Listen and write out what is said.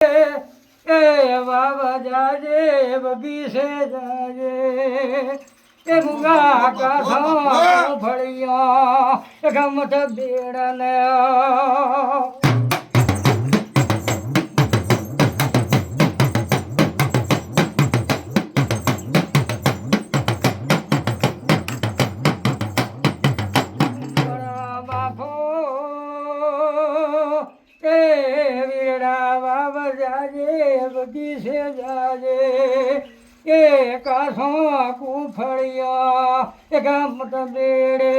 એ બાબા જાજે બગીચે જાજે એ મુગા કાઢો ફળિયા ગમત બેડને બાપો એ વીરડા બાબા જાજે બગીચે જાજે એ કાઢો કુફળિયા એ ગમત બેડે